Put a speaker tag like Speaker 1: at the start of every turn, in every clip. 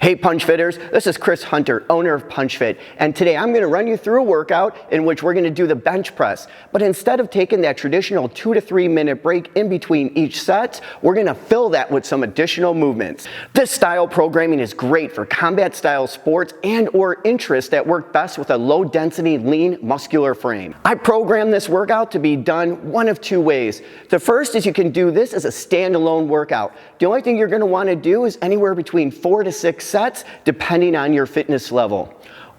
Speaker 1: Hey Punch Fitters, this is Chris Hunter, owner of Punch Fit, and today I'm going to run you through a workout in which we're going to do the bench press. But instead of taking that traditional 2 to 3 minute break in between each set, we're going to fill that with some additional movements. This style programming is great for combat style sports and or interests that work best with a low density, lean, muscular frame. I programmed this workout to be done one of two ways. The first is you can do this as a standalone workout. The only thing you're going to want to do is anywhere between 4 to 6 sets, depending on your fitness level.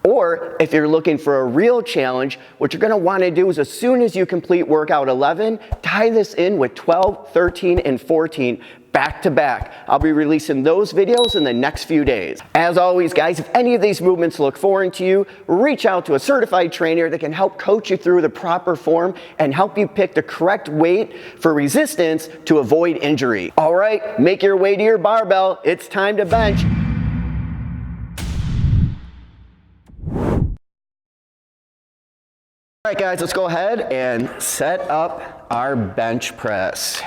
Speaker 1: Or if you're looking for a real challenge, what you're going to want to do is as soon as you complete workout 11, tie this in with 12, 13, and 14 back to back. I'll be releasing those videos in the next few days. As always, guys, if any of these movements look foreign to you, reach out to a certified trainer that can help coach you through the proper form and help you pick the correct weight for resistance to avoid injury. All right, make your way to your barbell. It's time to bench. All right, guys, let's go ahead and set up our bench press.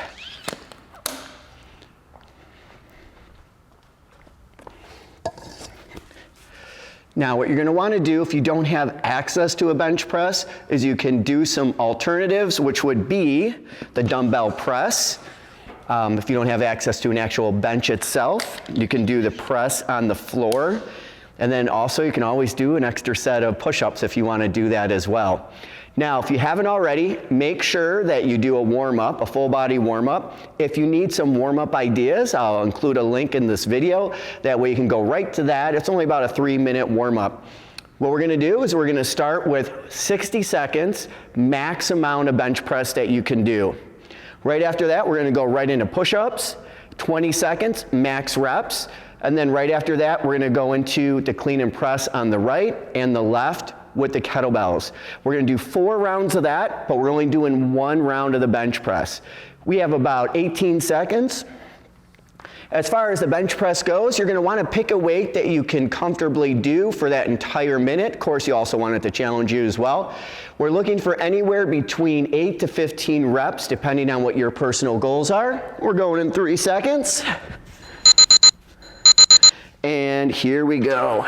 Speaker 1: Now, what you're going to want to do if you don't have access to a bench press is you can do some alternatives, which would be the dumbbell press. If you don't have access to an actual bench itself, you can do the press on the floor. And then also you can always do an extra set of push-ups if you want to do that as well. Now, if you haven't already, make sure that you do a warm-up, a full body warm-up. If you need some warm-up ideas, I'll include a link in this video. That way you can go right to that. It's only about a 3-minute warm-up. What we're going to do is we're going to start with 60 seconds, max amount of bench press that you can do. Right after that, we're going to go right into push-ups, 20 seconds, max reps. And then right after that, we're going to go into the clean and press on the right and the left with the kettlebells. We're going to do 4 rounds of that, but we're only doing 1 round of the bench press. We have about 18 seconds. As far as the bench press goes, you're going to want to pick a weight that you can comfortably do for that entire minute. Of course, you also want it to challenge you as well. We're looking for anywhere between 8 to 15 reps, depending on what your personal goals are. We're going in 3 seconds. And here we go.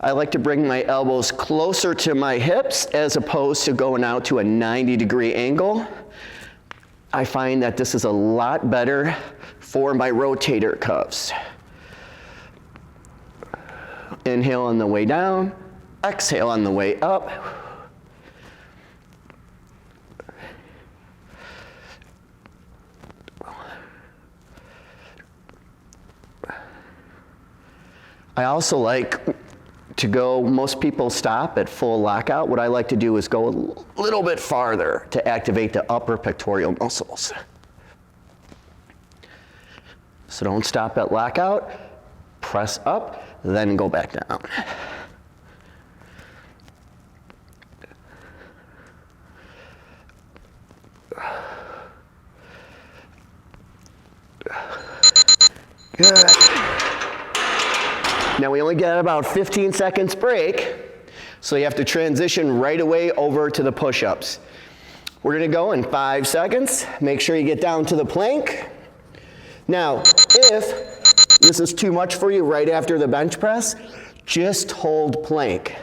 Speaker 1: I like to bring my elbows closer to my hips as opposed to going out to a 90-degree angle. I find that this is a lot better for my rotator cuffs. Inhale on the way down, exhale on the way up. I also like to go, most people stop at full lockout. What I like to do is go a little bit farther to activate the upper pectoral muscles. So don't stop at lockout, press up, then go back down. Good. Now we only get about 15 seconds break, so you have to transition right away over to the push-ups. We're going to go in 5 seconds. Make sure you get down to the plank. Now, if this is too much for you right after the bench press, just hold plank.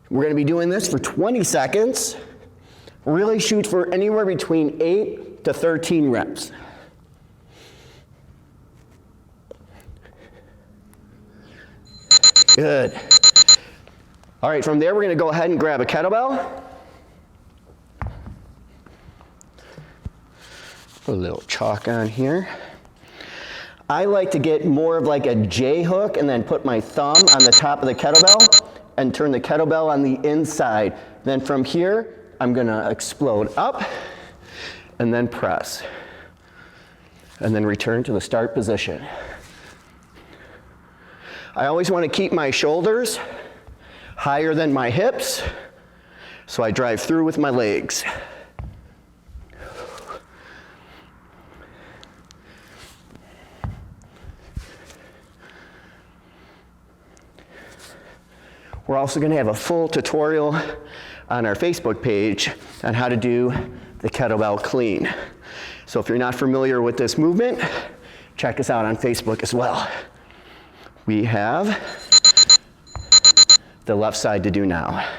Speaker 1: We're going to be doing this for 20 seconds. Really shoot for anywhere between 8 to 13 reps. Good. All right, from there we're going to go ahead and grab a kettlebell. Put a little chalk on here. I like to get more of like a J hook and then put my thumb on the top of the kettlebell and turn the kettlebell on the inside. Then from here, I'm going to explode up and then press. And then return to the start position. I always want to keep my shoulders higher than my hips, so I drive through with my legs. We're also going to have a full tutorial on our Facebook page on how to do the kettlebell clean. So if you're not familiar with this movement, check us out on Facebook as well. We have the left side to do now.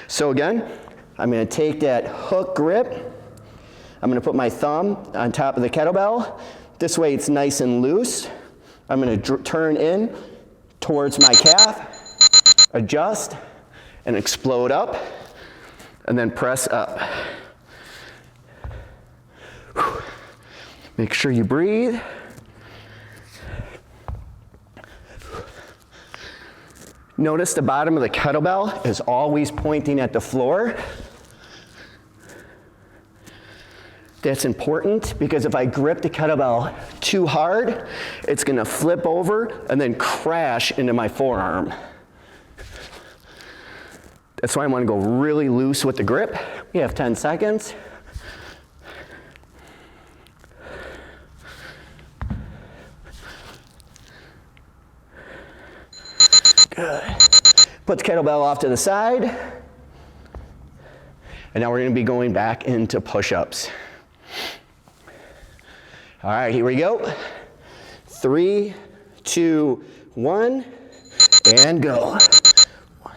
Speaker 1: So again, I'm going to take that hook grip. I'm going to put my thumb on top of the kettlebell. This way it's nice and loose. I'm going to turn in towards my calf, adjust, and explode up, and then press up. Make sure you breathe. Notice the bottom of the kettlebell is always pointing at the floor. That's important because if I grip the kettlebell too hard, it's going to flip over and then crash into my forearm. That's why I want to go really loose with the grip. We have 10 seconds. Good. Put the kettlebell off to the side. And now we're going to be going back into push-ups. All right, here we go. 3, 2, 1, and go. I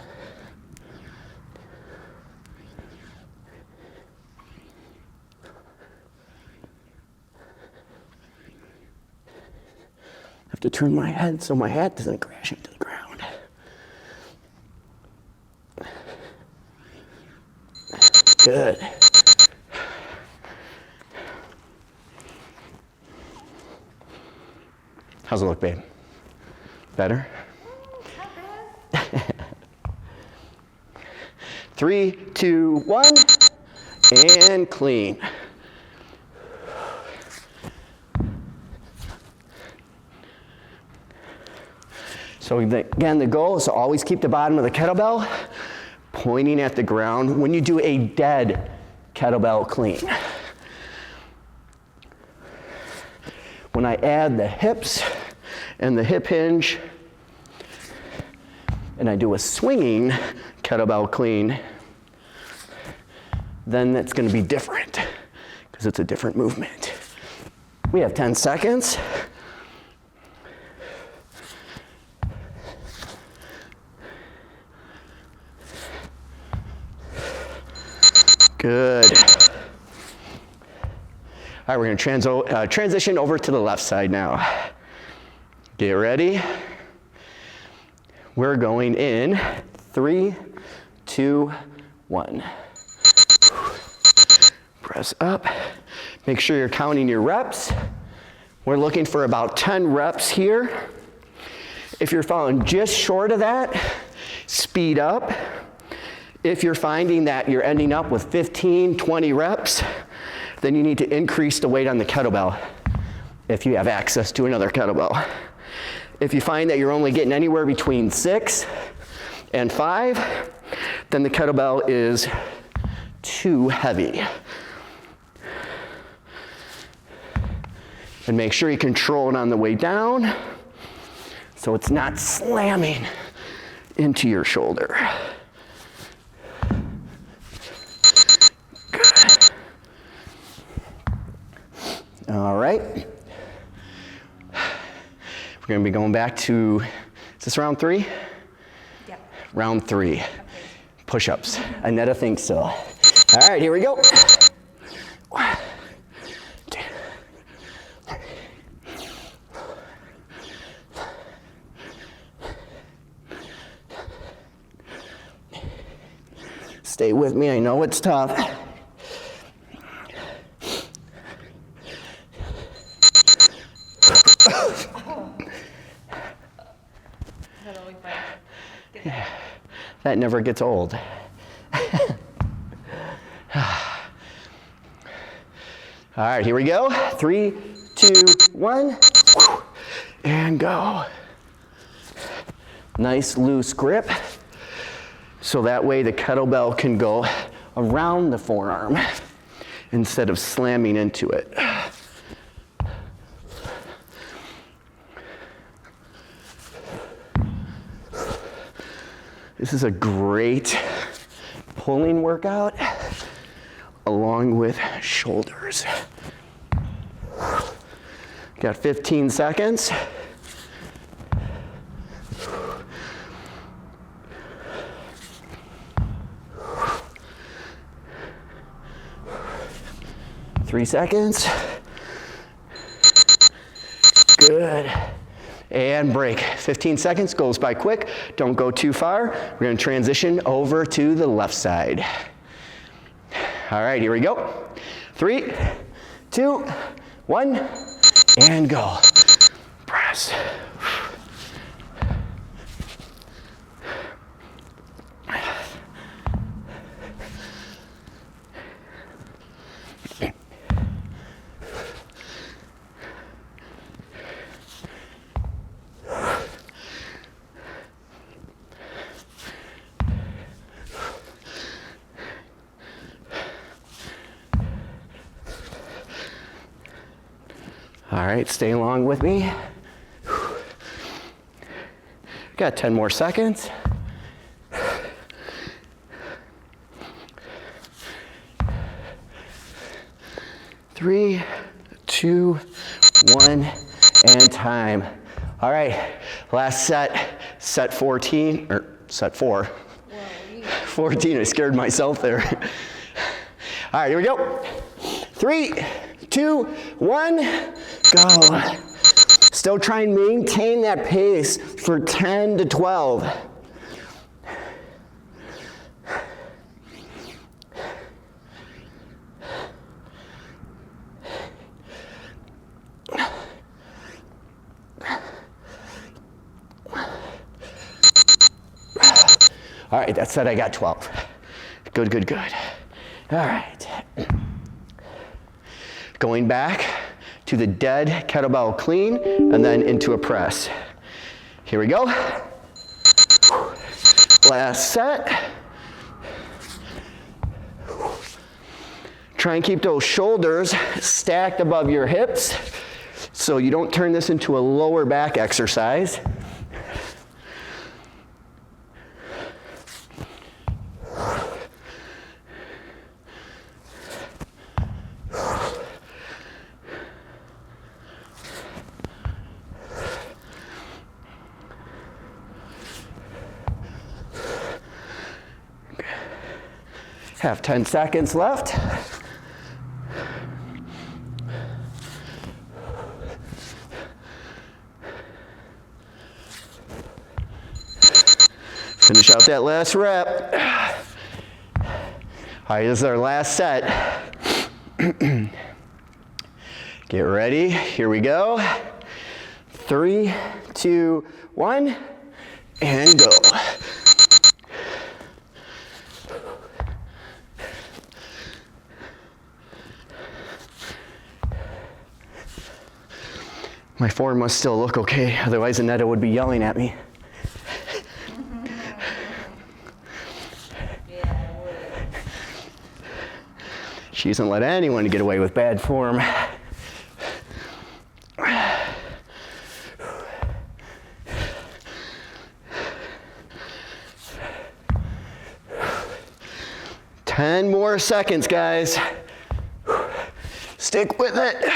Speaker 1: have to turn my head so my hat doesn't crash into the ground. Good. How's it look, babe? Better? 3, 2, 1, and clean. So again, the goal is to always keep the bottom of the kettlebell pointing at the ground when you do a dead kettlebell clean. When I add the hips and the hip hinge, and I do a swinging kettlebell clean, then it's going to be different because it's a different movement. We have 10 seconds. Good. All right, we're going to transition over to the left side now. Get ready. We're going in 3, 2, 1. Press up. Make sure you're counting your reps. We're looking for about 10 reps here. If you're falling just short of that, speed up. If you're finding that you're ending up with 15, 20 reps, then you need to increase the weight on the kettlebell if you have access to another kettlebell. If you find that you're only getting anywhere between 6 and 5, then the kettlebell is too heavy. And make sure you control it on the way down so it's not slamming into your shoulder. All right. We're going to be going back to, is this round 3?
Speaker 2: Yep.
Speaker 1: Round 3. Push-ups. Aneta thinks so. All right, here we go. 1, 2, 3. Stay with me, I know it's tough. That never gets old. All right, here we go. 3, 2, 1, and go. Nice loose grip. So that way the kettlebell can go around the forearm instead of slamming into it. This is a great pulling workout along with shoulders. Got 15 seconds. Three seconds. Good. And break. 15 seconds, goes by quick. Don't go too far. We're going to transition over to the left side. All right, here we go. 3, 2, 1, and go. Press. All right, stay along with me. Got 10 more seconds. Three, 2, 1, and time. All right, last set, set 14, or set 4. Whoa, 14, I scared myself there. All right, here we go. 3, 2, 1, go. Still try and maintain that pace for 10 to 12. All right, that said I got 12. Good, good, good. All right. Going back to the dead kettlebell clean and then into a press. Here we go. Last set. Try and keep those shoulders stacked above your hips so you don't turn this into a lower back exercise. Have 10 seconds left. Finish out that last rep. All right, this is our last set. Get ready, here we go. 3, 2, 1, and go. My form must still look okay, otherwise Aneta would be yelling at me.
Speaker 2: Yeah, I would.
Speaker 1: She doesn't let anyone get away with bad form. Ten more seconds, guys. Stick with it.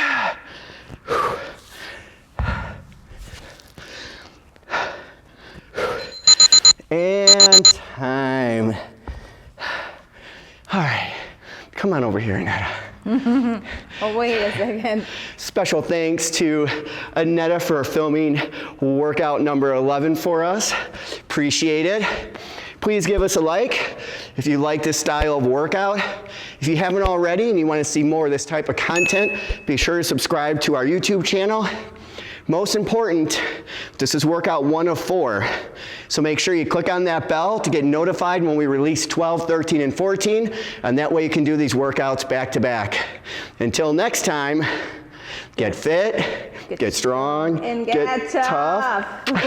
Speaker 1: And time. All right, come on over here, Aneta.
Speaker 2: Oh, wait a second.
Speaker 1: Special thanks to Aneta for filming workout number 11 for us. Appreciate it. Please give us a like if you like this style of workout. If you haven't already and you want to see more of this type of content, be sure to subscribe to our YouTube channel. Most important, this is workout 1 of 4. So make sure you click on that bell to get notified when we release 12, 13, and 14, and that way you can do these workouts back to back. Until next time, get fit, get strong,
Speaker 2: and get tough.